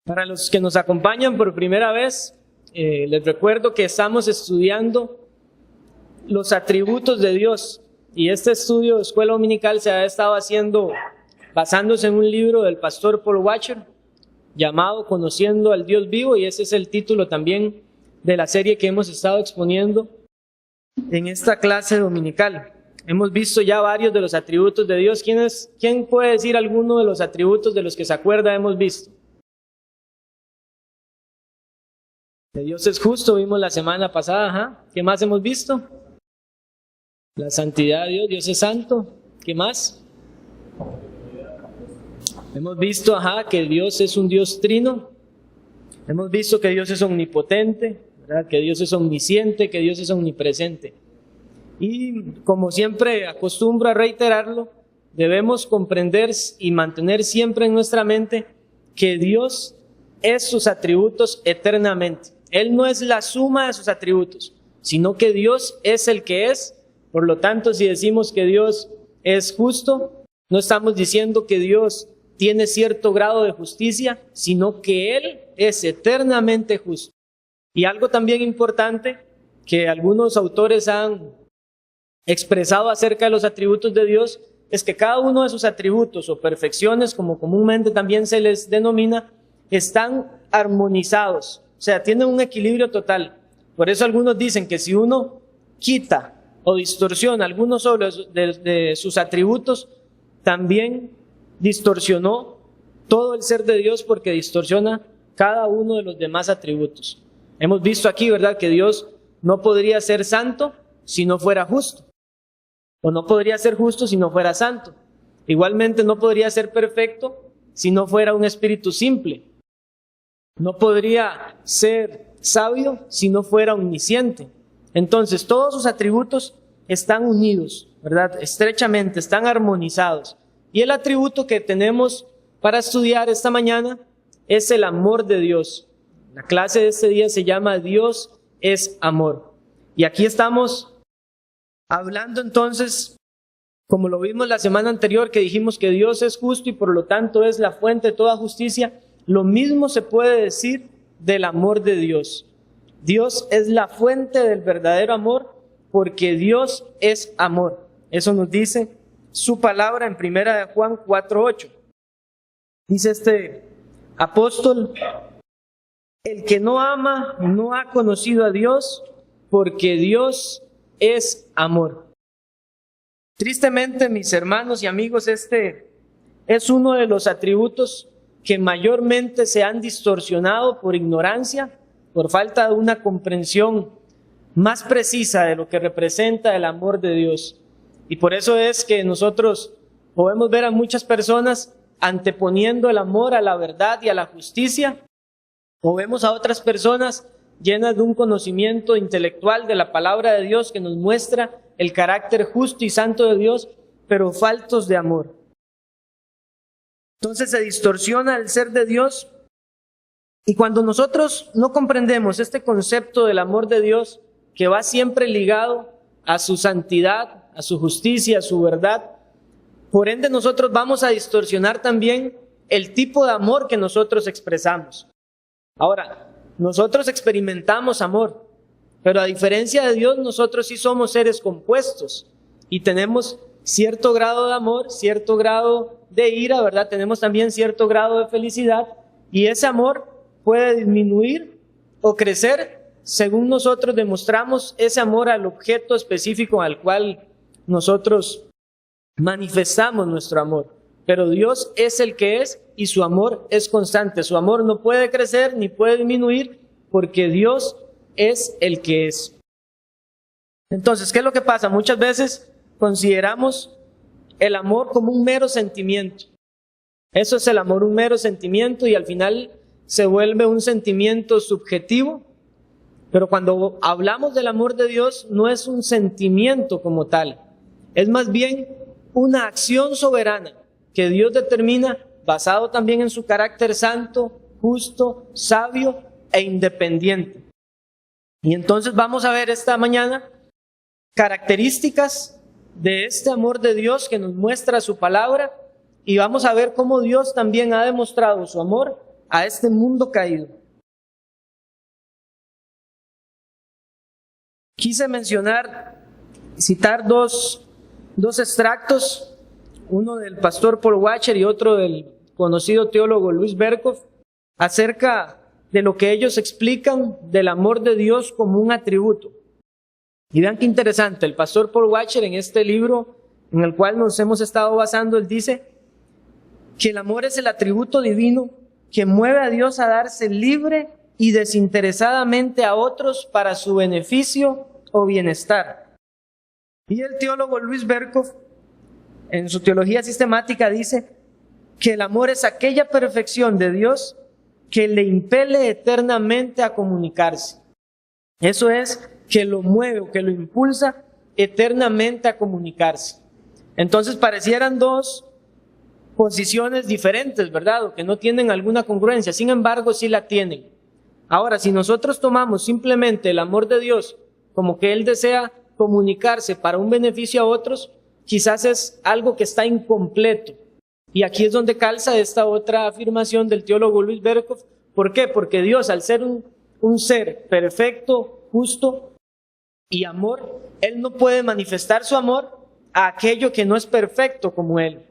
Para los que nos acompañan por primera vez, les recuerdo que estamos estudiando los atributos de Dios. Y este estudio de escuela dominical se ha estado haciendo basándose en un libro del pastor Paul Washer llamado Conociendo al Dios Vivo, y ese es el título también de la serie que hemos estado exponiendo en esta clase dominical. Hemos visto ya varios de los atributos de Dios. ¿Quién puede decir alguno de los atributos de los que se acuerda hemos visto? Que Dios es justo, vimos la semana pasada. ¿Qué más hemos visto? La santidad de Dios, Dios es santo. ¿Qué más? Hemos visto que Dios es un Dios trino. Hemos visto que Dios es omnipotente, ¿verdad? Que Dios es omnisciente, que Dios es omnipresente. Y como siempre acostumbro a reiterarlo, debemos comprender y mantener siempre en nuestra mente que Dios es sus atributos eternamente. Él no es la suma de sus atributos, sino que Dios es el que es. Por lo tanto, si decimos que Dios es justo, no estamos diciendo que Dios tiene cierto grado de justicia, sino que Él es eternamente justo. Y algo también importante que algunos autores han expresado acerca de los atributos de Dios es que cada uno de sus atributos o perfecciones, como comúnmente también se les denomina, están armonizados, o sea, tienen un equilibrio total. Por eso algunos dicen que si uno quita o distorsiona algunos solo de sus atributos, también distorsionó todo el ser de Dios, porque distorsiona cada uno de los demás atributos. Hemos visto aquí, ¿verdad?, que Dios no podría ser santo si no fuera justo, o no podría ser justo si no fuera santo. Igualmente no podría ser perfecto si no fuera un espíritu simple. No podría ser sabio si no fuera omnisciente. Entonces todos sus atributos están unidos, ¿verdad?, estrechamente, están armonizados. Y el atributo que tenemos para estudiar esta mañana es el amor de Dios. La clase de este día se llama Dios es amor. Y aquí estamos hablando entonces, como lo vimos la semana anterior, que dijimos que Dios es justo y por lo tanto es la fuente de toda justicia. Lo mismo se puede decir del amor de Dios. Dios es la fuente del verdadero amor, porque Dios es amor. Eso nos dice su palabra en 1 Juan 4:8. Dice este apóstol: el que no ama no ha conocido a Dios, porque Dios es amor. Tristemente, mis hermanos y amigos, este es uno de los atributos que mayormente se han distorsionado por ignorancia, por falta de una comprensión más precisa de lo que representa el amor de Dios. Y por eso es que nosotros podemos ver a muchas personas anteponiendo el amor a la verdad y a la justicia, o vemos a otras personas llenas de un conocimiento intelectual de la palabra de Dios que nos muestra el carácter justo y santo de Dios, pero faltos de amor. Entonces se distorsiona el ser de Dios, y cuando nosotros no comprendemos este concepto del amor de Dios, que va siempre ligado a su santidad, a su justicia, a su verdad, por ende nosotros vamos a distorsionar también el tipo de amor que nosotros expresamos. Ahora, nosotros experimentamos amor, pero a diferencia de Dios, nosotros sí somos seres compuestos y tenemos cierto grado de amor, cierto grado de ira, ¿verdad? Tenemos también cierto grado de felicidad, y ese amor puede disminuir o crecer según nosotros demostramos ese amor al objeto específico al cual nosotros manifestamos nuestro amor. Pero Dios es el que es y su amor es constante. Su amor no puede crecer ni puede disminuir, porque Dios es el que es. Entonces, ¿qué es lo que pasa? Muchas veces consideramos el amor como un mero sentimiento. Eso es el amor, un mero sentimiento, y al final se vuelve un sentimiento subjetivo. Pero cuando hablamos del amor de Dios, no es un sentimiento como tal, es más bien una acción soberana que Dios determina, basado también en su carácter santo, justo, sabio e independiente. Y entonces vamos a ver esta mañana características de este amor de Dios que nos muestra su palabra, y vamos a ver cómo Dios también ha demostrado su amor a este mundo caído. Quise citar dos extractos, uno del pastor Paul Washer y otro del conocido teólogo Louis Berkhof, acerca de lo que ellos explican del amor de Dios como un atributo. Y vean qué interesante, el pastor Paul Washer, en este libro en el cual nos hemos estado basando, él dice que el amor es el atributo divino que mueve a Dios a darse libre y desinteresadamente a otros para su beneficio o bienestar. Y el teólogo Louis Berkhof, en su teología sistemática, dice que el amor es aquella perfección de Dios que le impele eternamente a comunicarse. Eso es, que lo mueve o que lo impulsa eternamente a comunicarse. Entonces parecieran dos posiciones diferentes, ¿verdad? O que no tienen alguna congruencia, sin embargo sí la tienen. Ahora, si nosotros tomamos simplemente el amor de Dios como que Él desea comunicarse para un beneficio a otros, quizás es algo que está incompleto. Y aquí es donde calza esta otra afirmación del teólogo Louis Berkhof. ¿Por qué? Porque Dios, al ser un ser perfecto, justo y amor, Él no puede manifestar su amor a aquello que no es perfecto como Él.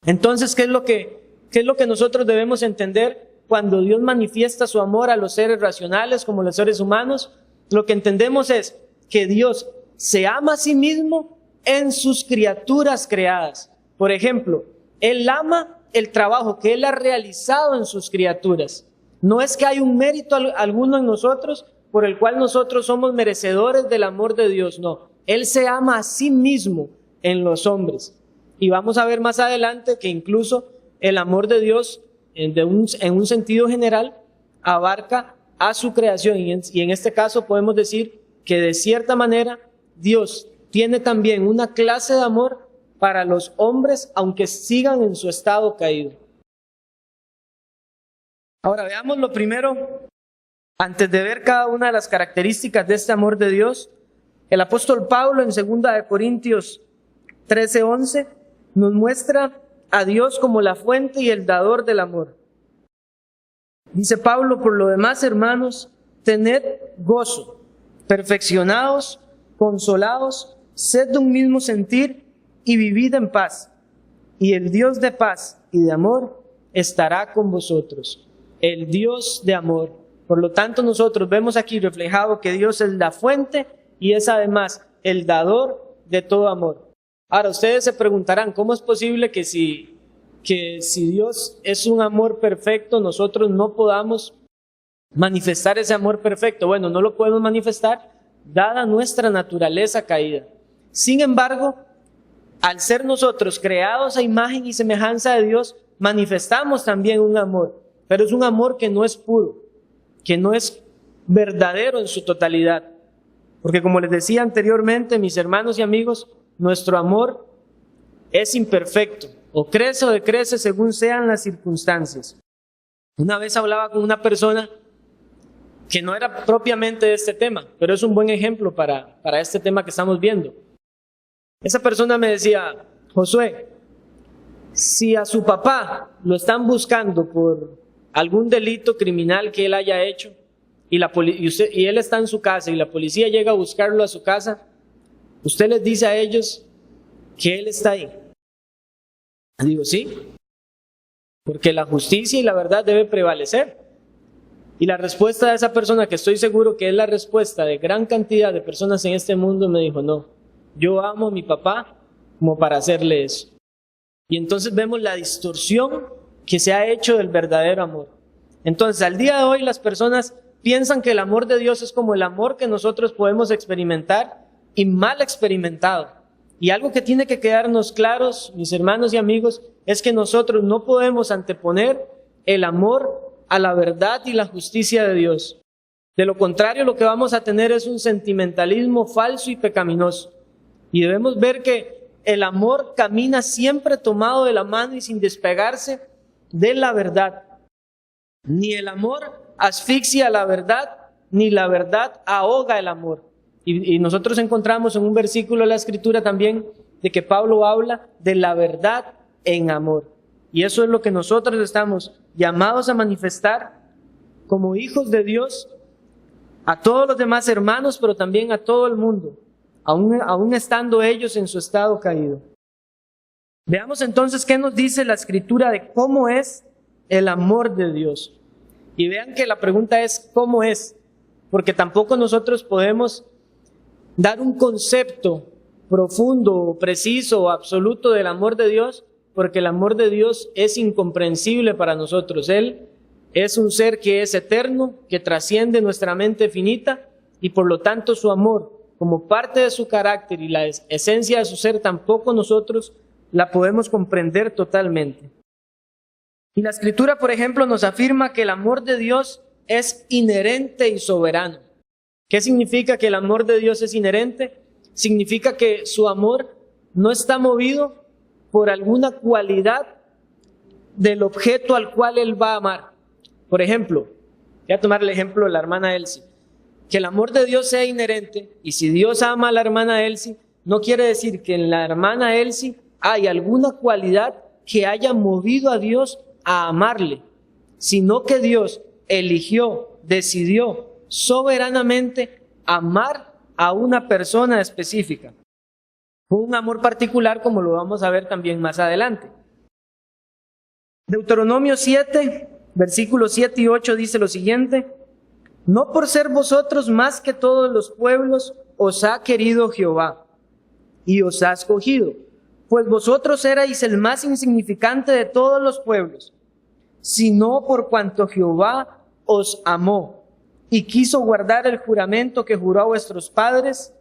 Entonces, ¿qué es lo que nosotros debemos entender cuando Dios manifiesta su amor a los seres racionales como los seres humanos? Lo que entendemos es que Dios se ama a sí mismo en sus criaturas creadas. Por ejemplo, Él ama el trabajo que Él ha realizado en sus criaturas. No es que hay un mérito alguno en nosotros por el cual nosotros somos merecedores del amor de Dios, no. Él se ama a sí mismo en los hombres. Y vamos a ver más adelante que incluso el amor de Dios, en un sentido general, abarca a su creación. Y en este caso podemos decir que de cierta manera Dios tiene también una clase de amor para los hombres, aunque sigan en su estado caído. Ahora veamos lo primero, antes de ver cada una de las características de este amor de Dios. El apóstol Pablo en 2 Corintios 13:11 nos muestra a Dios como la fuente y el dador del amor. Dice Pablo: por lo demás, hermanos, tened gozo, perfeccionados, consolados, sed de un mismo sentir y vivid en paz. Y el Dios de paz y de amor estará con vosotros. El Dios de amor. Por lo tanto, nosotros vemos aquí reflejado que Dios es la fuente y es además el dador de todo amor. Ahora, ustedes se preguntarán, ¿cómo es posible que si Dios es un amor perfecto, nosotros no podamos manifestar ese amor perfecto? Bueno, no lo podemos manifestar dada nuestra naturaleza caída. Sin embargo, al ser nosotros creados a imagen y semejanza de Dios, manifestamos también un amor, pero es un amor que no es puro, que no es verdadero en su totalidad. Porque como les decía anteriormente, mis hermanos y amigos, nuestro amor es imperfecto, o crece o decrece según sean las circunstancias. Una vez hablaba con una persona que no era propiamente de este tema, pero es un buen ejemplo para este tema que estamos viendo. Esa persona me decía: Josué, si a su papá lo están buscando por algún delito criminal que él haya hecho y él está en su casa y la policía llega a buscarlo a su casa, ¿usted les dice a ellos que él está ahí? Digo, sí, porque la justicia y la verdad debe prevalecer. Y la respuesta de esa persona, que estoy seguro que es la respuesta de gran cantidad de personas en este mundo, me dijo: no, yo amo a mi papá como para hacerle eso. Y entonces vemos la distorsión que se ha hecho del verdadero amor. Entonces, al día de hoy las personas piensan que el amor de Dios es como el amor que nosotros podemos experimentar y mal experimentado. Y algo que tiene que quedarnos claros, mis hermanos y amigos, es que nosotros no podemos anteponer el amor a la verdad y la justicia de Dios. De lo contrario, lo que vamos a tener es un sentimentalismo falso y pecaminoso. Y debemos ver que el amor camina siempre tomado de la mano y sin despegarse de la verdad. Ni el amor asfixia la verdad, ni la verdad ahoga el amor. Y nosotros encontramos en un versículo de la Escritura también de que Pablo habla de la verdad en amor. Y eso es lo que nosotros estamos llamados a manifestar como hijos de Dios a todos los demás hermanos, pero también a todo el mundo, aún estando ellos en su estado caído. Veamos entonces qué nos dice la Escritura de cómo es el amor de Dios. Y vean que la pregunta es ¿cómo es? Porque tampoco nosotros podemos dar un concepto profundo, preciso o absoluto del amor de Dios, porque el amor de Dios es incomprensible para nosotros. Él es un ser que es eterno, que trasciende nuestra mente finita, y por lo tanto su amor, como parte de su carácter y la esencia de su ser, tampoco nosotros la podemos comprender totalmente. Y la Escritura, por ejemplo, nos afirma que el amor de Dios es inherente y soberano. ¿Qué significa que el amor de Dios es inherente? Significa que su amor no está movido por alguna cualidad del objeto al cual Él va a amar. Por ejemplo, voy a tomar el ejemplo de la hermana Elsie. Que el amor de Dios sea inherente, y si Dios ama a la hermana Elsie, no quiere decir que en la hermana Elsie hay alguna cualidad que haya movido a Dios a amarle, sino que Dios eligió, decidió soberanamente amar a una persona específica, con un amor particular, como lo vamos a ver también más adelante. Deuteronomio 7, versículos 7 y 8 dice lo siguiente: no por ser vosotros más que todos los pueblos os ha querido Jehová y os ha escogido, pues vosotros erais el más insignificante de todos los pueblos, sino por cuanto Jehová os amó y quiso guardar el juramento que juró a vuestros padres,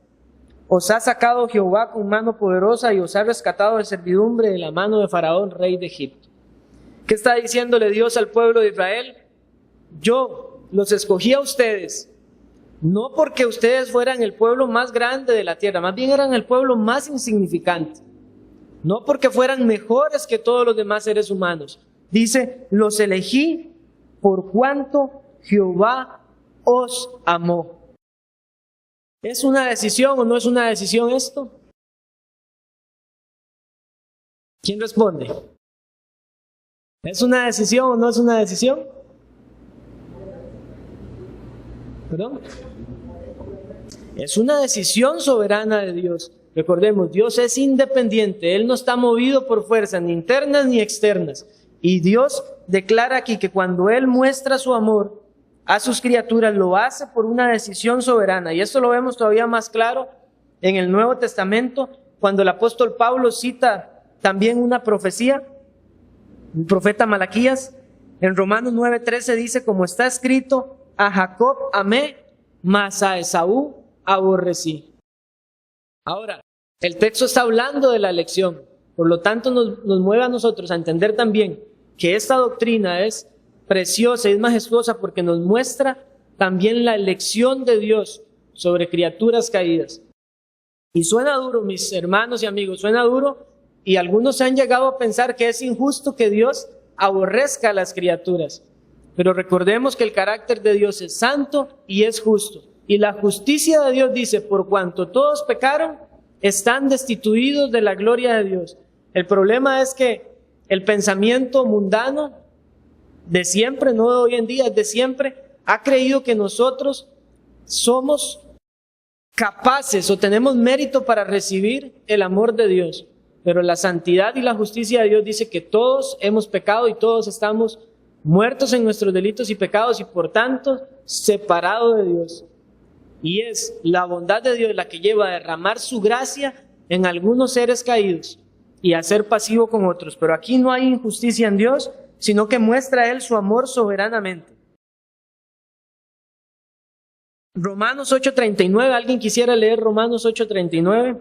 os ha sacado Jehová con mano poderosa y os ha rescatado de servidumbre de la mano de Faraón, rey de Egipto. ¿Qué está diciéndole Dios al pueblo de Israel? Yo los escogí a ustedes, no porque ustedes fueran el pueblo más grande de la tierra, más bien eran el pueblo más insignificante. No porque fueran mejores que todos los demás seres humanos. Dice, los elegí por cuanto Jehová os amó. ¿Es una decisión o no es una decisión esto? ¿Quién responde? ¿Es una decisión o no es una decisión? ¿Perdón? Es una decisión soberana de Dios. Recordemos, Dios es independiente, Él no está movido por fuerzas ni internas ni externas. Y Dios declara aquí que cuando Él muestra su amor a sus criaturas, lo hace por una decisión soberana. Y esto lo vemos todavía más claro en el Nuevo Testamento, cuando el apóstol Pablo cita también una profecía, el profeta Malaquías. En Romanos 9:13 dice, como está escrito, a Jacob amé, mas a Esaú aborrecí. Ahora, el texto está hablando de la elección, por lo tanto nos mueve a nosotros a entender también que esta doctrina es preciosa y es majestuosa porque nos muestra también la elección de Dios sobre criaturas caídas. Y suena duro, mis hermanos y amigos, suena duro, y algunos han llegado a pensar que es injusto que Dios aborrezca a las criaturas. Pero recordemos que el carácter de Dios es santo y es justo. Y la justicia de Dios dice, por cuanto todos pecaron, están destituidos de la gloria de Dios. El problema es que el pensamiento mundano de siempre, no de hoy en día, es de siempre, ha creído que nosotros somos capaces o tenemos mérito para recibir el amor de Dios. Pero la santidad y la justicia de Dios dice que todos hemos pecado y todos estamos muertos en nuestros delitos y pecados y por tanto separados de Dios. Y es la bondad de Dios la que lleva a derramar su gracia en algunos seres caídos y a ser pasivo con otros. Pero aquí no hay injusticia en Dios, sino que muestra Él su amor soberanamente. Romanos 8:39, ¿alguien quisiera leer Romanos 8:39?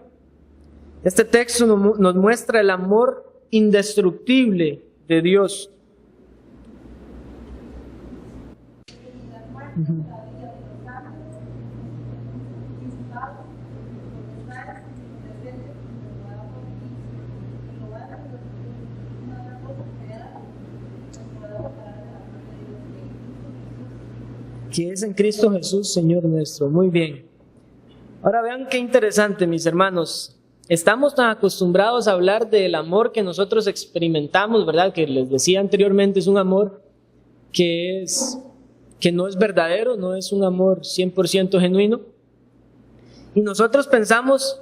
Este texto nos muestra el amor indestructible de Dios. Que es en Cristo Jesús, Señor nuestro. Muy bien. Ahora vean qué interesante, mis hermanos. Estamos tan acostumbrados a hablar del amor que nosotros experimentamos, ¿verdad? Que les decía anteriormente, es un amor que no es verdadero, no es un amor 100% genuino. Y nosotros pensamos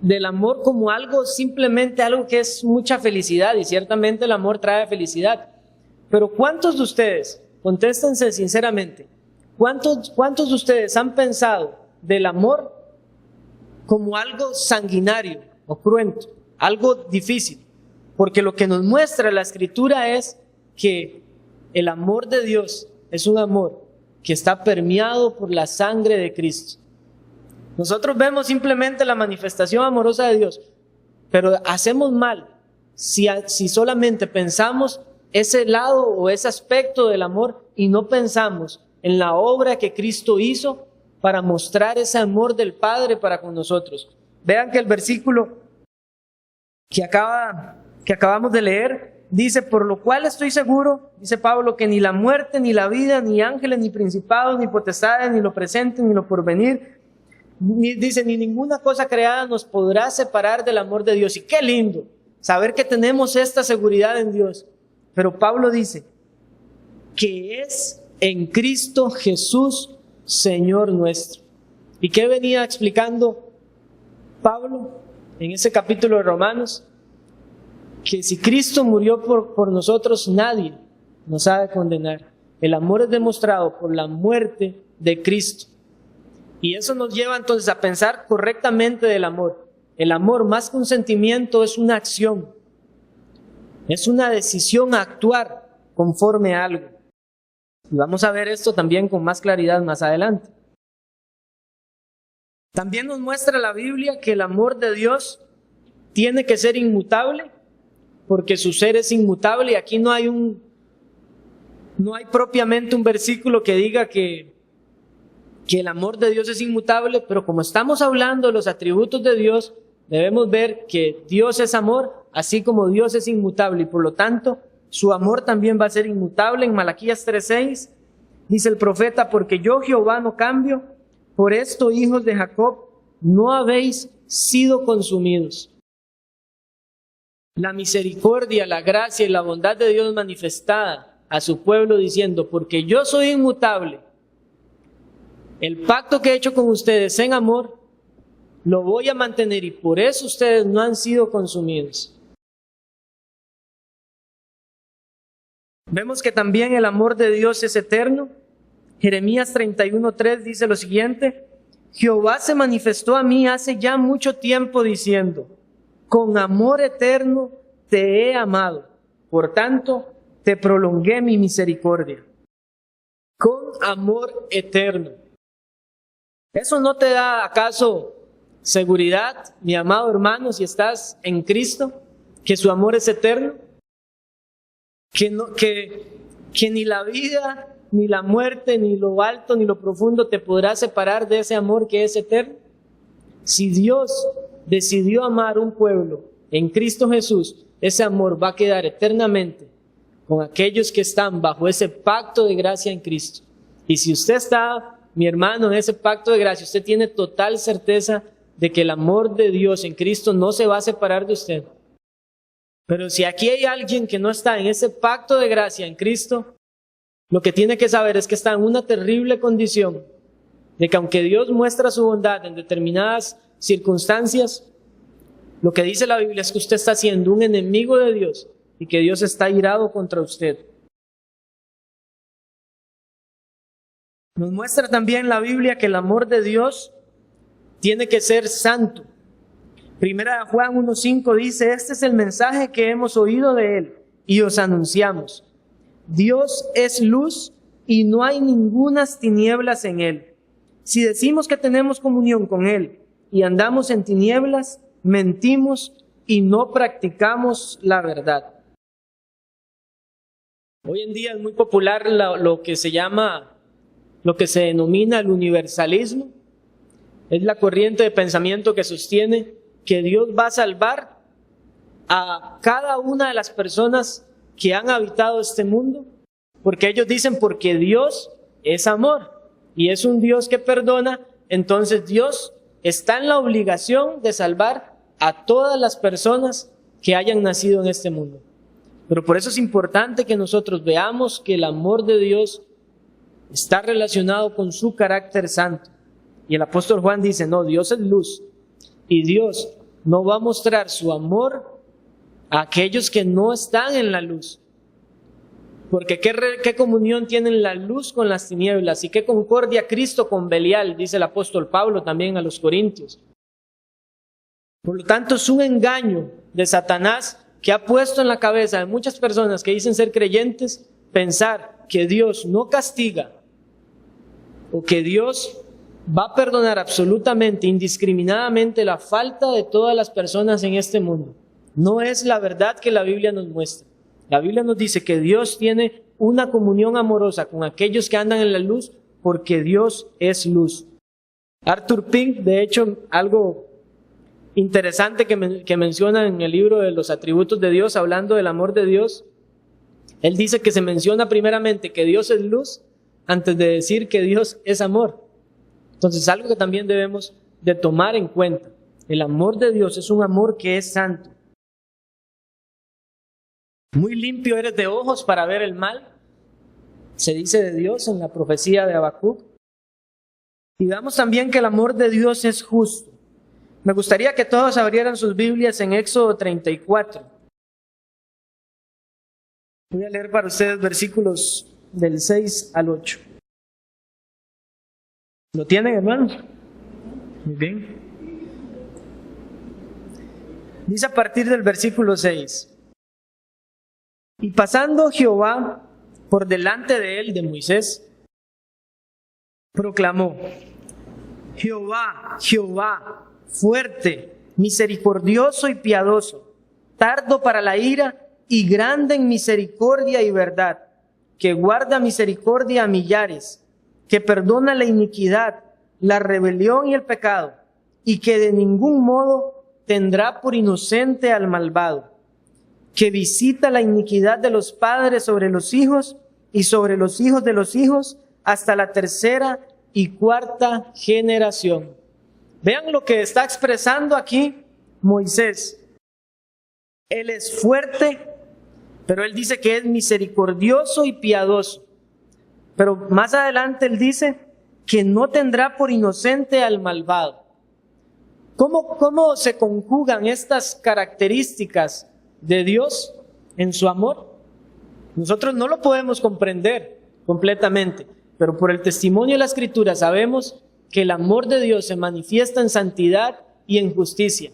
del amor como algo, simplemente algo que es mucha felicidad, y ciertamente el amor trae felicidad. Pero ¿cuántos de ustedes, contéstense sinceramente, cuántos de ustedes han pensado del amor como algo sanguinario o cruento, algo difícil? Porque lo que nos muestra la Escritura es que el amor de Dios es un amor que está permeado por la sangre de Cristo. Nosotros vemos simplemente la manifestación amorosa de Dios, pero hacemos mal si solamente pensamos ese lado o ese aspecto del amor y no pensamos en la obra que Cristo hizo para mostrar ese amor del Padre para con nosotros. Vean que el versículo que acabamos de leer dice: por lo cual estoy seguro, dice Pablo, que ni la muerte, ni la vida, ni ángeles, ni principados, ni potestades, ni lo presente, ni lo porvenir, dice, ni ninguna cosa creada nos podrá separar del amor de Dios. Y qué lindo saber que tenemos esta seguridad en Dios. Pero Pablo dice que es en Cristo Jesús, Señor nuestro. ¿Y qué venía explicando Pablo en ese capítulo de Romanos? Que si Cristo murió por nosotros, nadie nos ha de condenar. El amor es demostrado por la muerte de Cristo. Y eso nos lleva entonces a pensar correctamente del amor. El amor, más que un sentimiento, es una acción. Es una decisión a actuar conforme a algo. Y vamos a ver esto también con más claridad más adelante. También nos muestra la Biblia que el amor de Dios tiene que ser inmutable, porque su ser es inmutable. Y aquí no hay propiamente un versículo que diga que el amor de Dios es inmutable, pero como estamos hablando de los atributos de Dios, debemos ver que Dios es amor, así como Dios es inmutable, y por lo tanto, su amor también va a ser inmutable. En Malaquías 3:6 dice el profeta: porque yo, Jehová, no cambio, por esto, hijos de Jacob, no habéis sido consumidos. La misericordia, la gracia y la bondad de Dios manifestada a su pueblo diciendo: porque yo soy inmutable, el pacto que he hecho con ustedes en amor, lo voy a mantener, y por eso ustedes no han sido consumidos. Vemos que también el amor de Dios es eterno. Jeremías 31:3 dice lo siguiente: Jehová se manifestó a mí hace ya mucho tiempo diciendo: con amor eterno te he amado, por tanto te prolongué mi misericordia. Con amor eterno. ¿Eso no te da acaso seguridad, mi amado hermano, si estás en Cristo, que su amor es eterno? Que ni la vida, ni la muerte, ni lo alto, ni lo profundo te podrá separar de ese amor que es eterno. Si Dios decidió amar un pueblo en Cristo Jesús, ese amor va a quedar eternamente con aquellos que están bajo ese pacto de gracia en Cristo. Y si usted está, mi hermano, en ese pacto de gracia, usted tiene total certeza de que el amor de Dios en Cristo no se va a separar de usted. Pero si aquí hay alguien que no está en ese pacto de gracia en Cristo, lo que tiene que saber es que está en una terrible condición de que aunque Dios muestra su bondad en determinadas circunstancias, lo que dice la Biblia es que usted está siendo un enemigo de Dios y que Dios está irado contra usted. Nos muestra también la Biblia que el amor de Dios tiene que ser santo. Primera de Juan 1:5 dice: este es el mensaje que hemos oído de Él y os anunciamos. Dios es luz y no hay ningunas tinieblas en Él. Si decimos que tenemos comunión con Él y andamos en tinieblas, mentimos y no practicamos la verdad. Hoy en día es muy popular lo que se denomina el universalismo. Es la corriente de pensamiento que sostiene que Dios va a salvar a cada una de las personas que han habitado este mundo, porque ellos dicen: porque Dios es amor y es un Dios que perdona, entonces Dios está en la obligación de salvar a todas las personas que hayan nacido en este mundo. Pero por eso es importante que nosotros veamos que el amor de Dios está relacionado con su carácter santo. Y el apóstol Juan dice, no, Dios es luz. Y Dios no va a mostrar su amor a aquellos que no están en la luz. Porque ¿qué comunión tienen la luz con las tinieblas? ¿Y qué concordia Cristo con Belial? Dice el apóstol Pablo también a los Corintios. Por lo tanto, es un engaño de Satanás que ha puesto en la cabeza de muchas personas que dicen ser creyentes pensar que Dios no castiga o que Dios va a perdonar absolutamente, indiscriminadamente la falta de todas las personas en este mundo. No es la verdad que la Biblia nos muestra. La Biblia nos dice que Dios tiene una comunión amorosa con aquellos que andan en la luz porque Dios es luz. Arthur Pink, de hecho, algo interesante que menciona en el libro de los atributos de Dios, hablando del amor de Dios, él dice que se menciona primeramente que Dios es luz antes de decir que Dios es amor. Entonces, algo que también debemos de tomar en cuenta. El amor de Dios es un amor que es santo. Muy limpio eres de ojos para ver el mal, se dice de Dios en la profecía de Habacuc. Y veamos también que el amor de Dios es justo. Me gustaría que todos abrieran sus Biblias en Éxodo 34. Voy a leer para ustedes versículos del 6 al 8. ¿Lo tienen, hermanos? Muy bien. Dice a partir del versículo 6. Y pasando Jehová por delante de él, de Moisés, proclamó: Jehová, Jehová, fuerte, misericordioso y piadoso, tardo para la ira y grande en misericordia y verdad, que guarda misericordia a millares, que perdona la iniquidad, la rebelión y el pecado, y que de ningún modo tendrá por inocente al malvado, que visita la iniquidad de los padres sobre los hijos y sobre los hijos de los hijos hasta la tercera y cuarta generación. Vean lo que está expresando aquí Moisés. Él es fuerte, pero él dice que es misericordioso y piadoso. Pero más adelante él dice que no tendrá por inocente al malvado. ¿Cómo se conjugan estas características de Dios en su amor? Nosotros no lo podemos comprender completamente, pero por el testimonio de la Escritura sabemos que el amor de Dios se manifiesta en santidad y en justicia.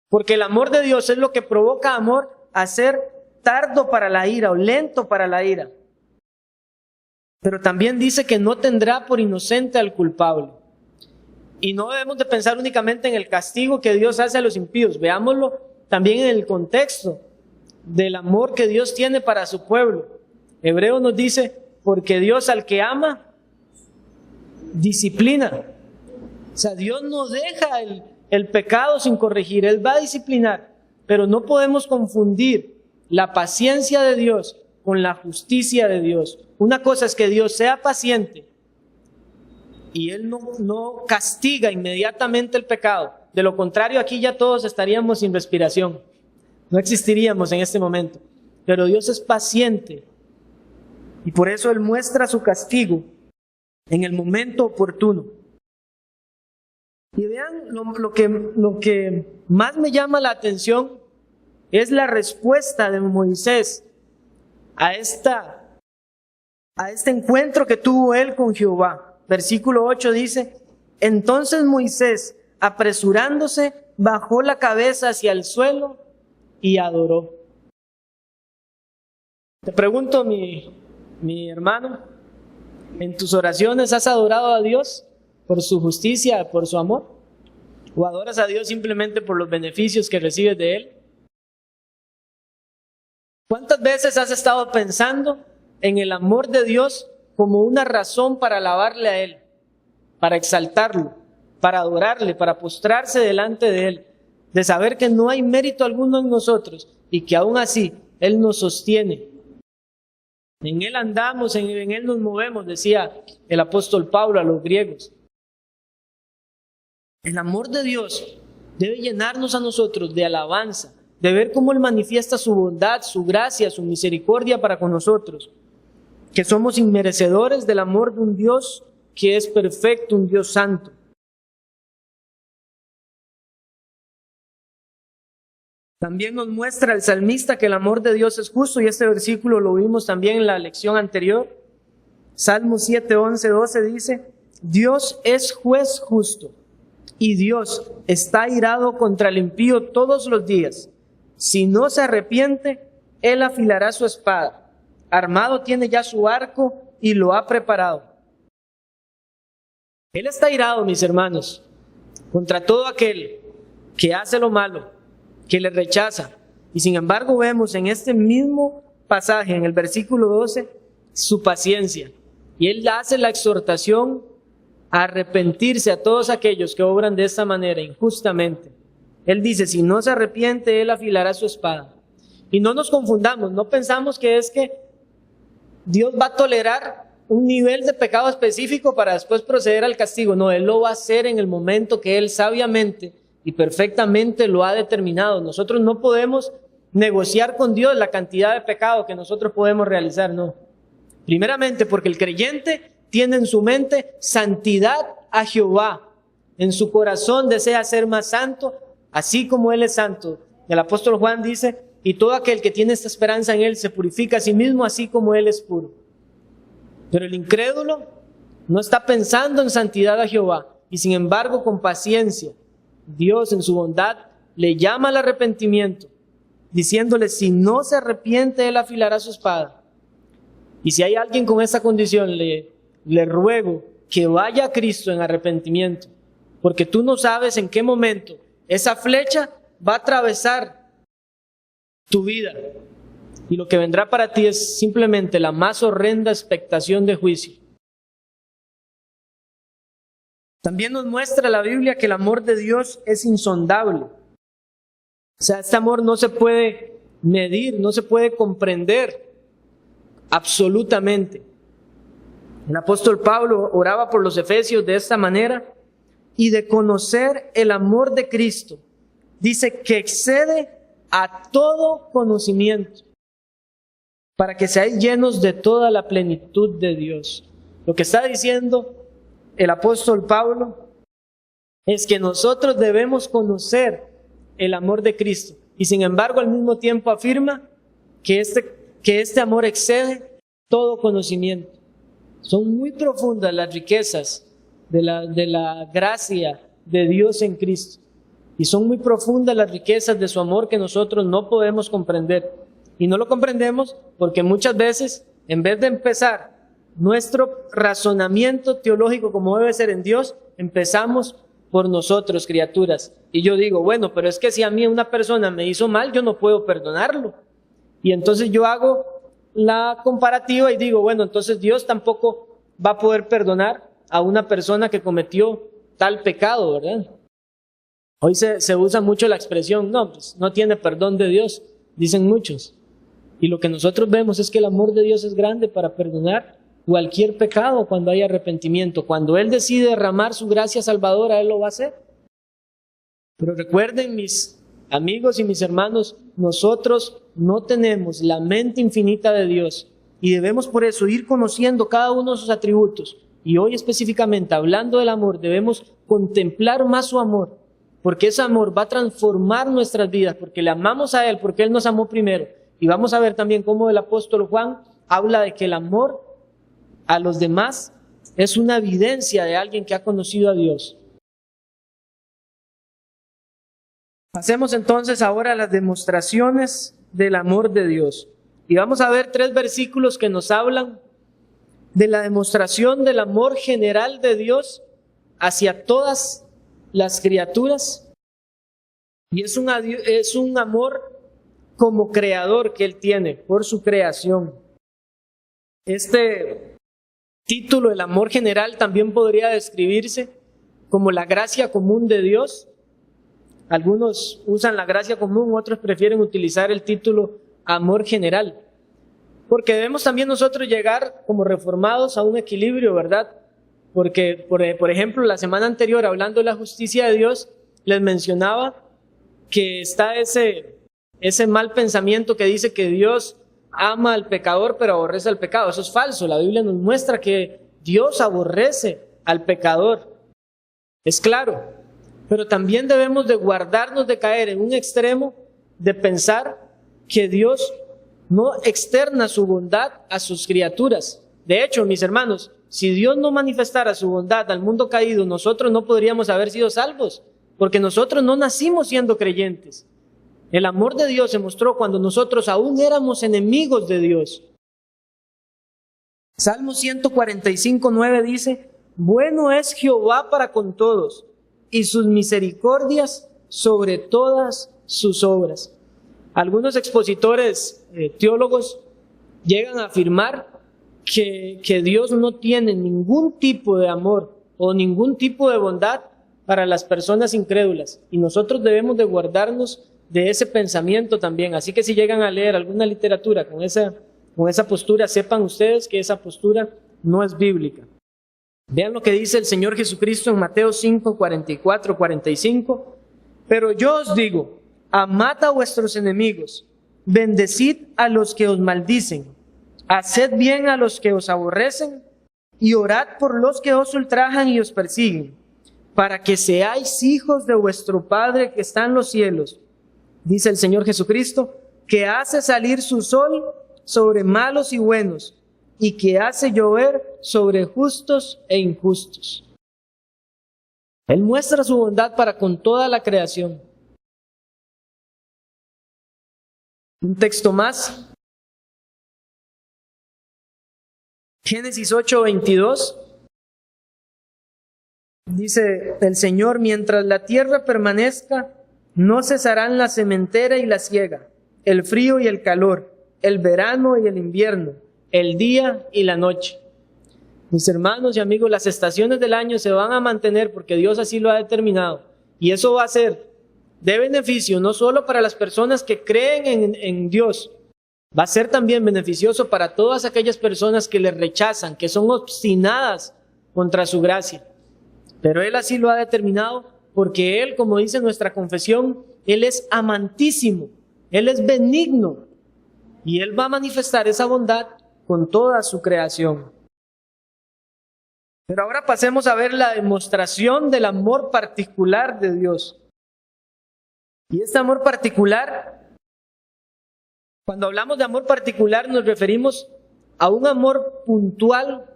Porque el amor de Dios es lo que provoca amor a ser tardo para la ira o lento para la ira. Pero también dice que no tendrá por inocente al culpable. Y no debemos de pensar únicamente en el castigo que Dios hace a los impíos. Veámoslo también en el contexto del amor que Dios tiene para su pueblo. Hebreo nos dice, porque Dios al que ama, disciplina. O sea, Dios no deja el pecado sin corregir, Él va a disciplinar. Pero no podemos confundir la paciencia de Dios con la justicia de Dios. Una cosa es que Dios sea paciente y Él no castiga inmediatamente el pecado. De lo contrario, aquí ya todos estaríamos sin respiración. No existiríamos en este momento. Pero Dios es paciente y por eso Él muestra su castigo en el momento oportuno. Y vean lo que más me llama la atención es la respuesta de Moisés a este encuentro que tuvo él con Jehová. Versículo 8 dice: entonces Moisés, apresurándose, bajó la cabeza hacia el suelo y adoró. Te pregunto, mi hermano, ¿en tus oraciones has adorado a Dios por su justicia, por su amor? ¿O adoras a Dios simplemente por los beneficios que recibes de Él? ¿Cuántas veces has estado pensando en el amor de Dios como una razón para alabarle a Él, para exaltarlo, para adorarle, para postrarse delante de Él, de saber que no hay mérito alguno en nosotros y que aún así Él nos sostiene? En Él andamos, en Él nos movemos, decía el apóstol Pablo a los griegos. El amor de Dios debe llenarnos a nosotros de alabanza, de ver cómo Él manifiesta su bondad, su gracia, su misericordia para con nosotros, que somos inmerecedores del amor de un Dios que es perfecto, un Dios santo. También nos muestra el salmista que el amor de Dios es justo, y este versículo lo vimos también en la lección anterior. Salmo 7, 11, 12 dice: Dios es juez justo, y Dios está airado contra el impío todos los días. Si no se arrepiente, Él afilará su espada. Armado tiene ya su arco y lo ha preparado. Él está airado, mis hermanos, contra todo aquel que hace lo malo, que le rechaza. Y sin embargo vemos en este mismo pasaje, en el versículo 12, su paciencia. Y Él hace la exhortación a arrepentirse a todos aquellos que obran de esta manera injustamente. Él dice, si no se arrepiente, Él afilará su espada. Y no nos confundamos, no pensamos que es que Dios va a tolerar un nivel de pecado específico para después proceder al castigo. No, Él lo va a hacer en el momento que Él sabiamente y perfectamente lo ha determinado. Nosotros no podemos negociar con Dios la cantidad de pecado que nosotros podemos realizar, no. Primeramente porque el creyente tiene en su mente santidad a Jehová. En su corazón desea ser más santo, así como Él es santo. El apóstol Juan dice, y todo aquel que tiene esta esperanza en Él se purifica a sí mismo, así como Él es puro. Pero el incrédulo no está pensando en santidad a Jehová, y sin embargo con paciencia Dios en su bondad le llama al arrepentimiento, diciéndole, si no se arrepiente, Él afilará su espada. Y si hay alguien con esa condición, le ruego que vaya a Cristo en arrepentimiento, porque tú no sabes en qué momento esa flecha va a atravesar tu vida. Y lo que vendrá para ti es simplemente la más horrenda expectación de juicio. También nos muestra la Biblia que el amor de Dios es insondable. O sea, este amor no se puede medir, no se puede comprender absolutamente. El apóstol Pablo oraba por los efesios de esta manera, y de conocer el amor de Cristo, dice que excede a todo conocimiento, para que seáis llenos de toda la plenitud de Dios. Lo que está diciendo el apóstol Pablo es que nosotros debemos conocer el amor de Cristo, y sin embargo al mismo tiempo afirma que este amor excede todo conocimiento. Son muy profundas las riquezas de la gracia de Dios en Cristo, y son muy profundas las riquezas de su amor que nosotros no podemos comprender. Y no lo comprendemos porque muchas veces, en vez de empezar nuestro razonamiento teológico como debe ser en Dios, empezamos por nosotros, criaturas. Y yo digo, bueno, pero es que si a mí una persona me hizo mal, yo no puedo perdonarlo. Y entonces yo hago la comparativa y digo, bueno, entonces Dios tampoco va a poder perdonar a una persona que cometió tal pecado, ¿verdad? Hoy se usa mucho la expresión, no, pues no tiene perdón de Dios, dicen muchos. Y lo que nosotros vemos es que el amor de Dios es grande para perdonar cualquier pecado cuando hay arrepentimiento. Cuando Él decide derramar su gracia salvadora, Él lo va a hacer. Pero recuerden, mis amigos y mis hermanos, nosotros no tenemos la mente infinita de Dios, y debemos por eso ir conociendo cada uno de sus atributos. Y hoy específicamente, hablando del amor, debemos contemplar más su amor, porque ese amor va a transformar nuestras vidas, porque le amamos a Él, porque Él nos amó primero. Y vamos a ver también cómo el apóstol Juan habla de que el amor a los demás es una evidencia de alguien que ha conocido a Dios. Pasemos entonces ahora a las demostraciones del amor de Dios. Y vamos a ver 3 versículos que nos hablan de la demostración del amor general de Dios hacia todas las criaturas. Y es un amor como creador que Él tiene por su creación. Este título, el amor general, también podría describirse como la gracia común de Dios. Algunos usan la gracia común, otros prefieren utilizar el título amor general, porque debemos también nosotros llegar como reformados a un equilibrio, ¿verdad? Porque, por ejemplo, la semana anterior, hablando de la justicia de Dios, les mencionaba que está ese ese mal pensamiento que dice que Dios ama al pecador pero aborrece al pecado. Eso es falso. La Biblia nos muestra que Dios aborrece al pecador. Es claro. Pero también debemos de guardarnos de caer en un extremo de pensar que Dios no externa su bondad a sus criaturas. De hecho, mis hermanos, si Dios no manifestara su bondad al mundo caído, nosotros no podríamos haber sido salvos, porque nosotros no nacimos siendo creyentes. El amor de Dios se mostró cuando nosotros aún éramos enemigos de Dios. Salmo 145:9 dice: bueno es Jehová para con todos, y sus misericordias sobre todas sus obras. Algunos expositores teólogos llegan a afirmar que Dios no tiene ningún tipo de amor o ningún tipo de bondad para las personas incrédulas, y nosotros debemos de guardarnos de ese pensamiento también. Así que si llegan a leer alguna literatura con esa postura, sepan ustedes que esa postura no es bíblica. Vean lo que dice el Señor Jesucristo en Mateo 5:44-45. Pero yo os digo, amad a vuestros enemigos, bendecid a los que os maldicen, haced bien a los que os aborrecen, y orad por los que os ultrajan y os persiguen, para que seáis hijos de vuestro Padre que está en los cielos. Dice el Señor Jesucristo, que hace salir su sol sobre malos y buenos, y que hace llover sobre justos e injustos. Él muestra su bondad para con toda la creación. Un texto más. Génesis 8:22. Dice el Señor: mientras la tierra permanezca, no cesarán la sementera y la siega, el frío y el calor, el verano y el invierno, el día y la noche. Mis hermanos y amigos, las estaciones del año se van a mantener porque Dios así lo ha determinado. Y eso va a ser de beneficio no solo para las personas que creen en Dios, va a ser también beneficioso para todas aquellas personas que le rechazan, que son obstinadas contra su gracia. Pero Él así lo ha determinado porque Él, como dice nuestra confesión, Él es amantísimo, Él es benigno y Él va a manifestar esa bondad con toda su creación. Pero ahora pasemos a ver la demostración del amor particular de Dios. Y este amor particular, cuando hablamos de amor particular, nos referimos a un amor puntual,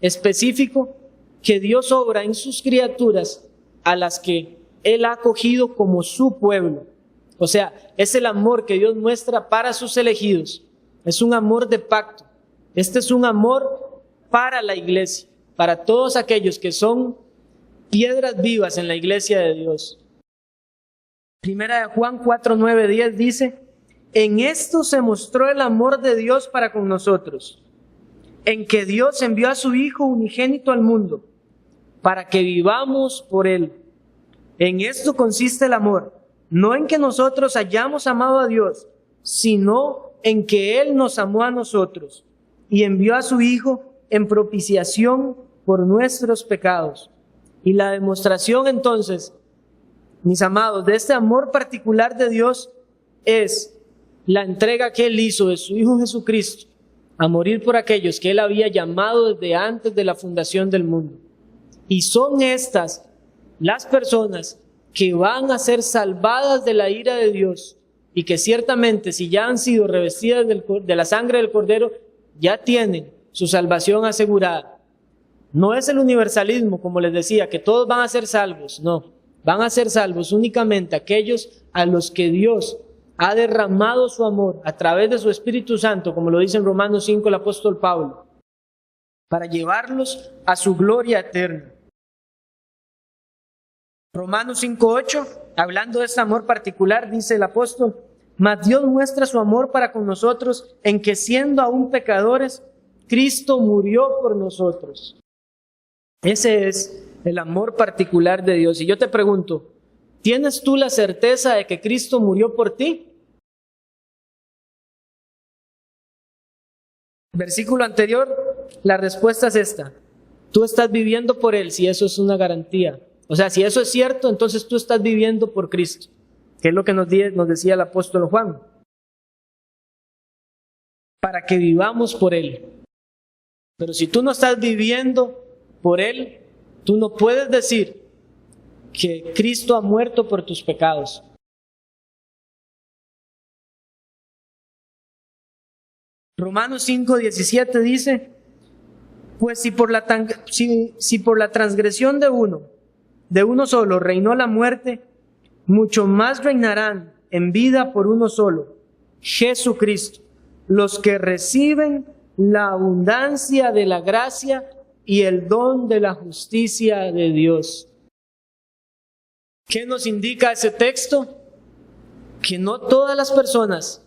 específico, que Dios obra en sus criaturas a las que Él ha acogido como su pueblo. O sea, es el amor que Dios muestra para sus elegidos. Es un amor de pacto. Este es un amor para la iglesia, para todos aquellos que son piedras vivas en la iglesia de Dios. Primera de Juan 4:9-10 dice: en esto se mostró el amor de Dios para con nosotros, en que Dios envió a su Hijo unigénito al mundo, para que vivamos por Él. En esto consiste el amor, no en que nosotros hayamos amado a Dios, sino en que Él nos amó a nosotros y envió a su Hijo en propiciación por nuestros pecados. Y la demostración entonces, mis amados, de este amor particular de Dios es la entrega que Él hizo de su Hijo Jesucristo a morir por aquellos que Él había llamado desde antes de la fundación del mundo. Y son estas las personas que van a ser salvadas de la ira de Dios y que ciertamente, si ya han sido revestidas de la sangre del Cordero, ya tienen su salvación asegurada. No es el universalismo, como les decía, que todos van a ser salvos. No, van a ser salvos únicamente aquellos a los que Dios ha derramado su amor a través de su Espíritu Santo, como lo dice en Romanos 5 el apóstol Pablo, para llevarlos a su gloria eterna. Romanos 5:8, hablando de este amor particular, dice el apóstol: mas Dios muestra su amor para con nosotros en que, siendo aún pecadores, Cristo murió por nosotros. Ese es el amor particular de Dios. Y yo te pregunto, ¿tienes tú la certeza de que Cristo murió por ti? Versículo anterior, la respuesta es esta: tú estás viviendo por Él, si eso es una garantía. O sea, si eso es cierto, entonces tú estás viviendo por Cristo, que es lo que nos decía el apóstol Juan. para que vivamos por Él. Pero si tú no estás viviendo por Él, tú no puedes decir que Cristo ha muerto por tus pecados. Romanos 5:17 dice: pues si por la transgresión de uno solo reinó la muerte, mucho más reinarán en vida por uno solo, Jesucristo, los que reciben la abundancia de la gracia y el don de la justicia de Dios. ¿Qué nos indica ese texto? Que no todas las personas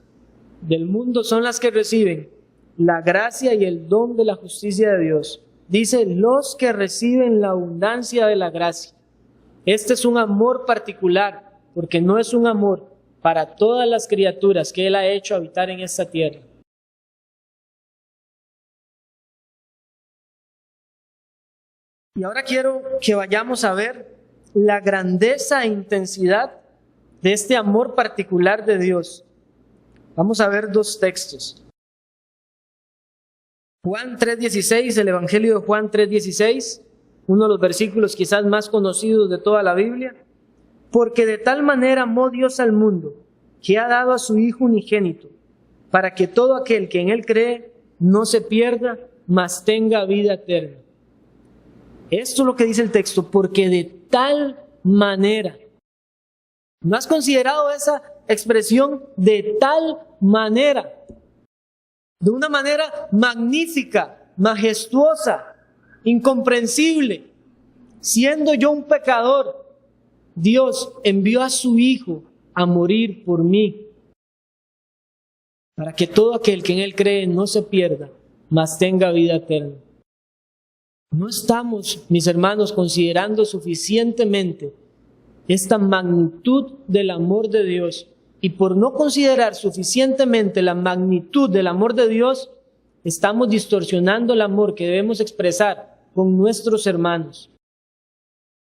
del mundo son las que reciben la gracia y el don de la justicia de Dios. Dice, los que reciben la abundancia de la gracia. Este es un amor particular, porque no es un amor para todas las criaturas que Él ha hecho habitar en esta tierra. Y ahora quiero que vayamos a ver la grandeza e intensidad de este amor particular de Dios. Vamos a ver dos textos. Juan 3:16, el Evangelio de Juan 3:16, uno de los versículos quizás más conocidos de toda la Biblia. Porque de tal manera amó Dios al mundo, que ha dado a su Hijo unigénito, para que todo aquel que en Él cree no se pierda, mas tenga vida eterna. Esto es lo que dice el texto, porque de tal manera. ¿No has considerado esa expresión de tal manera? De una manera magnífica, majestuosa, incomprensible. Siendo yo un pecador, Dios envió a su Hijo a morir por mí, para que todo aquel que en Él cree no se pierda, mas tenga vida eterna. No estamos, mis hermanos, considerando suficientemente esta magnitud del amor de Dios. Y por no considerar suficientemente la magnitud del amor de Dios, estamos distorsionando el amor que debemos expresar con nuestros hermanos.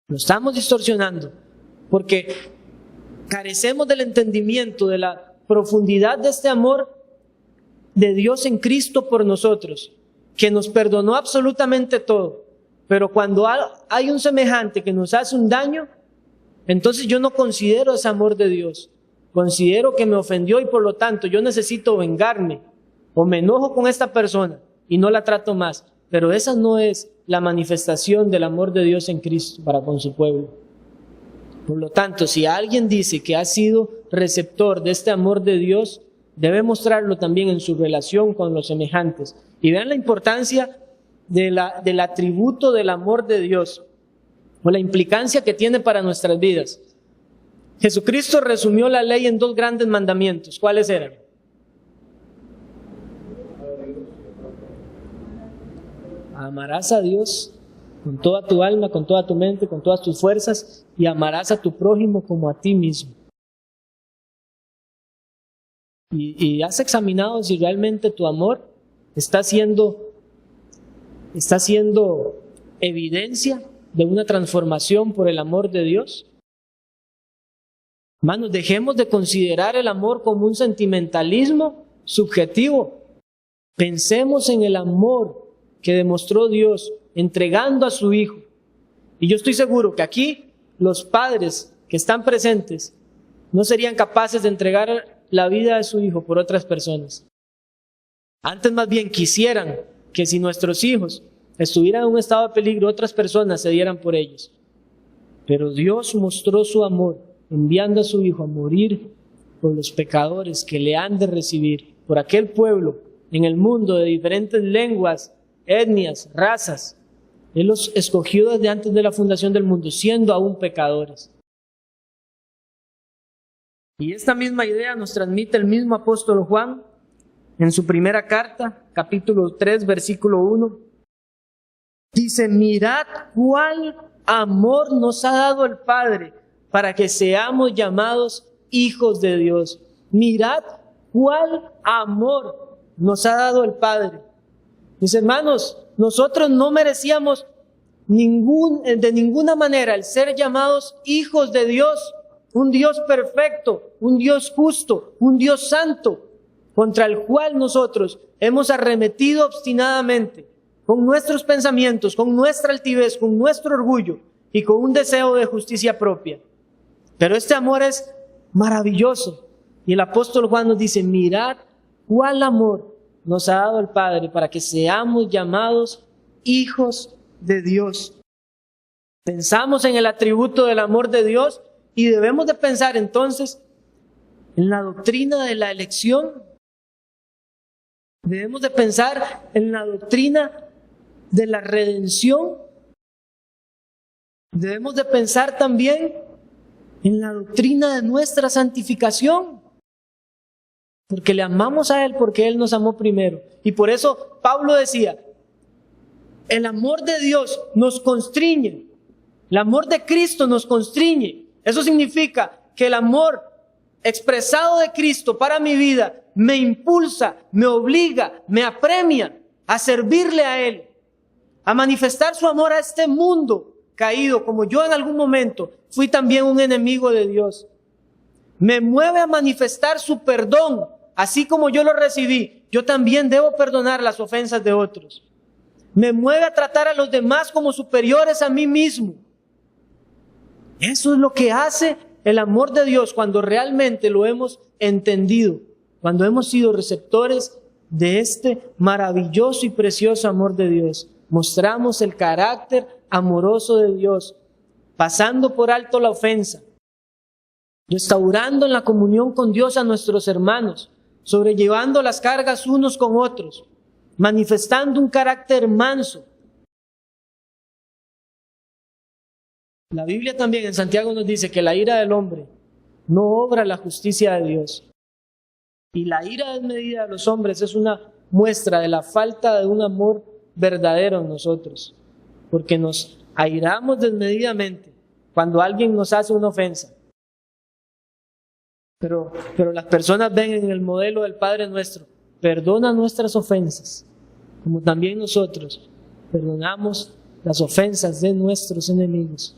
Lo estamos distorsionando porque carecemos del entendimiento de la profundidad de este amor de Dios en Cristo por nosotros, que nos perdonó absolutamente todo. Pero cuando hay un semejante que nos hace un daño, entonces yo no considero ese amor de Dios. Considero que me ofendió y por lo tanto yo necesito vengarme o me enojo con esta persona y no la trato más. Pero esa no es la manifestación del amor de Dios en Cristo para con su pueblo. Por lo tanto, si alguien dice que ha sido receptor de este amor de Dios, debe mostrarlo también en su relación con los semejantes. Y vean la importancia del atributo del amor de Dios o la implicancia que tiene para nuestras vidas. Jesucristo resumió la ley en dos grandes mandamientos. ¿Cuáles eran? Amarás a Dios con toda tu alma, con toda tu mente, con todas tus fuerzas, y amarás a tu prójimo como a ti mismo. ¿Y has examinado si realmente tu amor está siendo evidencia de una transformación por el amor de Dios? Hermanos, dejemos de considerar el amor como un sentimentalismo subjetivo. Pensemos en el amor que demostró Dios entregando a su Hijo. Y yo estoy seguro que aquí los padres que están presentes no serían capaces de entregar la vida de su Hijo por otras personas. Antes más bien quisieran que si nuestros hijos estuvieran en un estado de peligro, otras personas se dieran por ellos. Pero Dios mostró su amor enviando a su Hijo a morir por los pecadores que le han de recibir, por aquel pueblo en el mundo de diferentes lenguas, etnias, razas. Él los escogió desde antes de la fundación del mundo, siendo aún pecadores. Y esta misma idea nos transmite el mismo apóstol Juan en su primera carta, capítulo 3, versículo 1. Dice, mirad cuál amor nos ha dado el Padre para que seamos llamados hijos de Dios. Mirad cuál amor nos ha dado el Padre. Mis hermanos, nosotros no merecíamos de ninguna manera el ser llamados hijos de Dios, un Dios perfecto, un Dios justo, un Dios santo. contra el cual nosotros hemos arremetido obstinadamente con nuestros pensamientos, con nuestra altivez, con nuestro orgullo y con un deseo de justicia propia. Pero este amor es maravilloso. Y el apóstol Juan nos dice, mirad cuál amor nos ha dado el Padre para que seamos llamados hijos de Dios. Pensamos en el atributo del amor de Dios y debemos de pensar entonces en la doctrina de la elección. Debemos de pensar en la doctrina de la redención. Debemos de pensar también en la doctrina de nuestra santificación. Porque le amamos a Él, porque Él nos amó primero. Y por eso Pablo decía, el amor de Dios nos constriñe. El amor de Cristo nos constriñe. Eso significa que el amor expresado de Cristo para mi vida me impulsa, me obliga, me apremia a servirle a Él, a manifestar su amor a este mundo caído, como yo en algún momento fui también un enemigo de Dios. Me mueve a manifestar su perdón, así como yo lo recibí, yo también debo perdonar las ofensas de otros. Me mueve a tratar a los demás como superiores a mí mismo. Eso es lo que hace el amor de Dios cuando realmente lo hemos entendido, cuando hemos sido receptores de este maravilloso y precioso amor de Dios. Mostramos el carácter amoroso de Dios, pasando por alto la ofensa, restaurando en la comunión con Dios a nuestros hermanos, sobrellevando las cargas unos con otros, manifestando un carácter manso. La Biblia también en Santiago nos dice que la ira del hombre no obra la justicia de Dios. Y la ira desmedida de los hombres es una muestra de la falta de un amor verdadero en nosotros. Porque nos airamos desmedidamente cuando alguien nos hace una ofensa. Pero las personas ven en el modelo del Padre nuestro, perdona nuestras ofensas, como también nosotros perdonamos las ofensas de nuestros enemigos.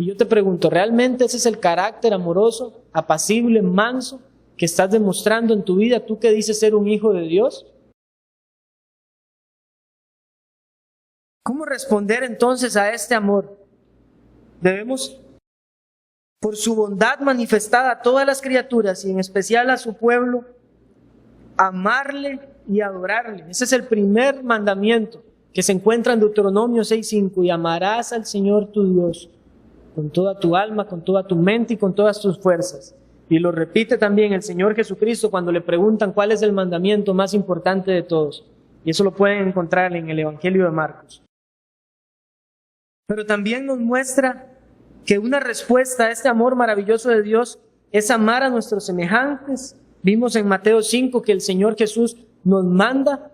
Y yo te pregunto, ¿realmente ese es el carácter amoroso, apacible, manso que estás demostrando en tu vida, tú que dices ser un hijo de Dios? ¿Cómo responder entonces a este amor? Debemos, por su bondad manifestada a todas las criaturas y en especial a su pueblo, amarle y adorarle. Ese es el primer mandamiento que se encuentra en Deuteronomio 6:5, y amarás al Señor tu Dios con toda tu alma, con toda tu mente y con todas tus fuerzas. Y lo repite también el Señor Jesucristo cuando le preguntan cuál es el mandamiento más importante de todos. Y eso lo pueden encontrar en el Evangelio de Marcos. Pero también nos muestra que una respuesta a este amor maravilloso de Dios es amar a nuestros semejantes. Vimos en Mateo 5 que el Señor Jesús nos manda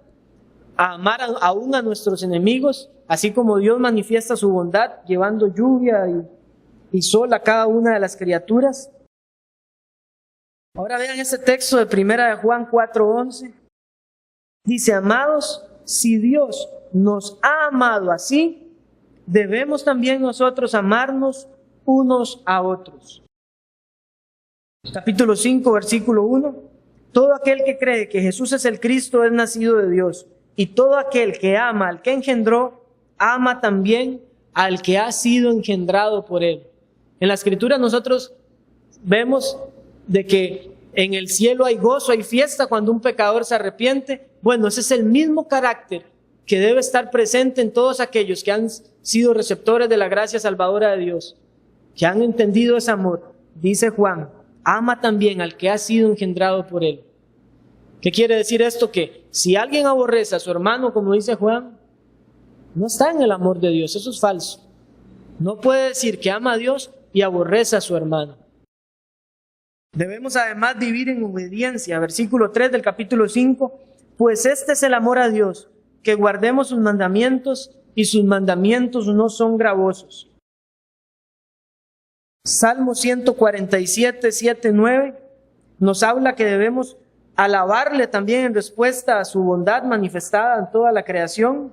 a amar aún a nuestros enemigos, así como Dios manifiesta su bondad llevando lluvia y sol a cada una de las criaturas. Ahora vean este texto de 1 de Juan 4:11. Dice, amados, si Dios nos ha amado así, debemos también nosotros amarnos unos a otros. Capítulo 5, versículo 1. Todo aquel que cree que Jesús es el Cristo es nacido de Dios, y todo aquel que ama al que engendró, ama también al que ha sido engendrado por él. En la Escritura nosotros vemos de que en el cielo hay gozo, hay fiesta cuando un pecador se arrepiente. Bueno, ese es el mismo carácter que debe estar presente en todos aquellos que han sido receptores de la gracia salvadora de Dios, que han entendido ese amor. Dice Juan, ama también al que ha sido engendrado por él. ¿Qué quiere decir esto? Que si alguien aborrece a su hermano, como dice Juan, no está en el amor de Dios. Eso es falso. No puede decir que ama a Dios y aborrece a su hermano. Debemos además vivir en obediencia. Versículo 3 del capítulo 5. Pues este es el amor a Dios, que guardemos sus mandamientos, y sus mandamientos no son gravosos. Salmo 147, 7, 9 nos habla que debemos alabarle también en respuesta a su bondad manifestada en toda la creación.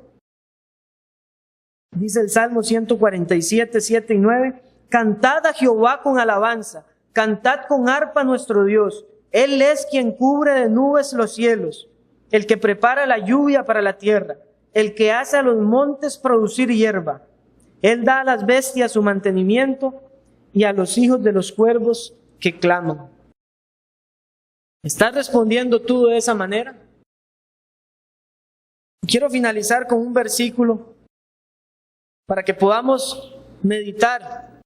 Dice el Salmo 147, 7 y 9, cantad a Jehová con alabanza, cantad con arpa a nuestro Dios, Él es quien cubre de nubes los cielos, el que prepara la lluvia para la tierra, el que hace a los montes producir hierba. Él da a las bestias su mantenimiento y a los hijos de los cuervos que claman. ¿Estás respondiendo tú de esa manera? Quiero finalizar con un versículo para que podamos meditar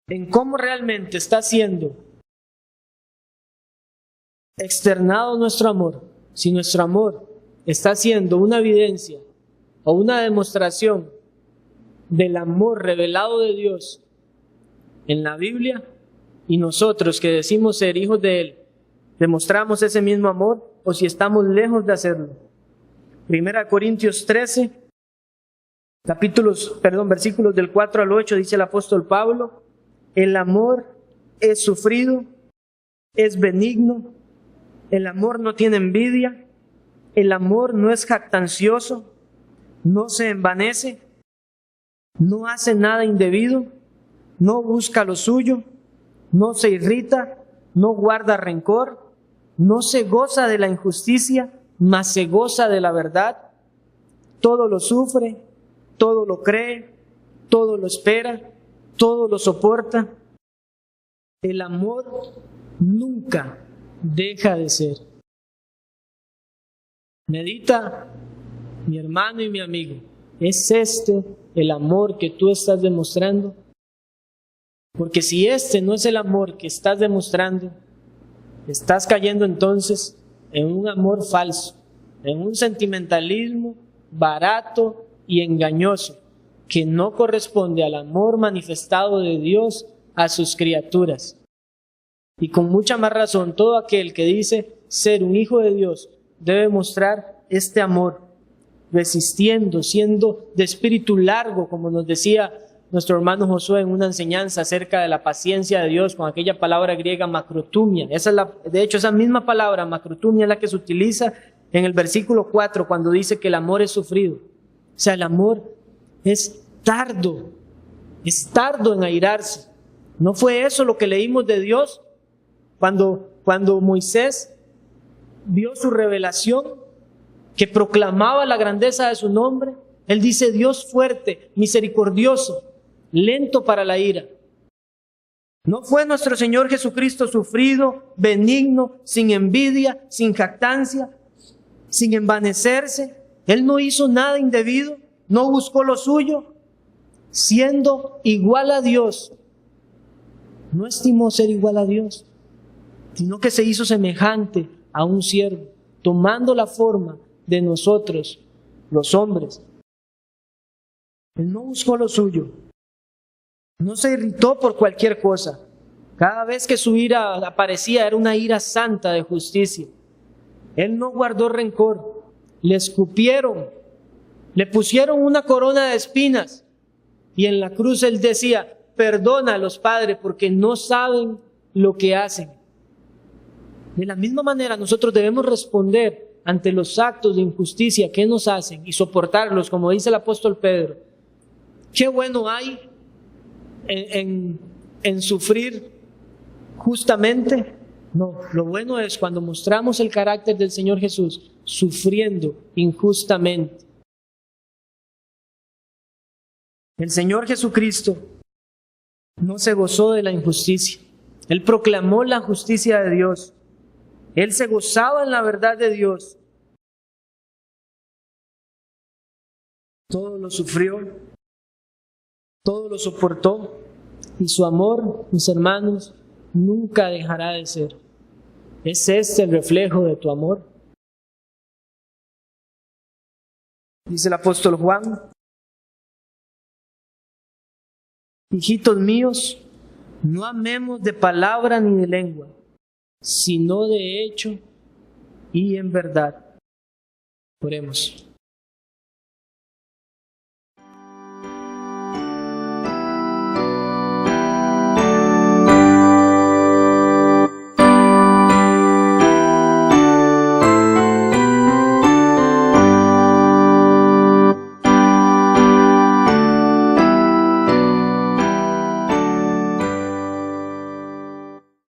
en cómo realmente está siendo externado nuestro amor. Si nuestro amor está siendo una evidencia o una demostración del amor revelado de Dios en la Biblia, y nosotros que decimos ser hijos de Él, demostramos ese mismo amor, o si estamos lejos de hacerlo. 1 Corintios 13, versículos del 4 al 8, dice el apóstol Pablo: el amor es sufrido, es benigno, el amor no tiene envidia, el amor no es jactancioso, no se envanece, no hace nada indebido, no busca lo suyo, no se irrita, no guarda rencor, no se goza de la injusticia, mas se goza de la verdad. Todo lo sufre, todo lo cree, todo lo espera, todo lo soporta. El amor nunca deja de ser. Medita, mi hermano y mi amigo, ¿es este el amor que tú estás demostrando? Porque si este no es el amor que estás demostrando, estás cayendo entonces en un amor falso, en un sentimentalismo barato y engañoso que no corresponde al amor manifestado de Dios a sus criaturas. Y con mucha más razón, todo aquel que dice ser un hijo de Dios debe mostrar este amor, resistiendo, siendo de espíritu largo, como nos decía nuestro hermano Josué en una enseñanza acerca de la paciencia de Dios, con aquella palabra griega macrotumia. De hecho, esa misma palabra macrotumia es la que se utiliza en el versículo 4 cuando dice que el amor es sufrido. O sea, el amor es tardo en airarse. ¿No fue eso lo que leímos de Dios cuando Moisés vio su revelación que proclamaba la grandeza de su nombre? Él dice: Dios fuerte, misericordioso, lento para la ira. ¿No fue nuestro Señor Jesucristo sufrido, benigno, sin envidia, sin jactancia, sin envanecerse? Él no hizo nada indebido, no buscó lo suyo, siendo igual a Dios. No estimó ser igual a Dios, sino que se hizo semejante a un siervo, tomando la forma de nosotros, los hombres. Él no buscó lo suyo, no se irritó por cualquier cosa. Cada vez que su ira aparecía era una ira santa de justicia. Él no guardó rencor, le escupieron, le pusieron una corona de espinas y en la cruz Él decía: perdónalos, Padre, porque no saben lo que hacen. De la misma manera nosotros debemos responder ante los actos de injusticia que nos hacen y soportarlos, como dice el apóstol Pedro. ¿Qué bueno hay en sufrir justamente? No, lo bueno es cuando mostramos el carácter del Señor Jesús sufriendo injustamente. El Señor Jesucristo no se gozó de la injusticia. Él proclamó la justicia de Dios. Él se gozaba en la verdad de Dios. Todo lo sufrió, todo lo soportó, y su amor, mis hermanos, nunca dejará de ser. ¿Es este el reflejo de tu amor? Dice el apóstol Juan: hijitos míos, no amemos de palabra ni de lengua, sino de hecho y en verdad. Oremos.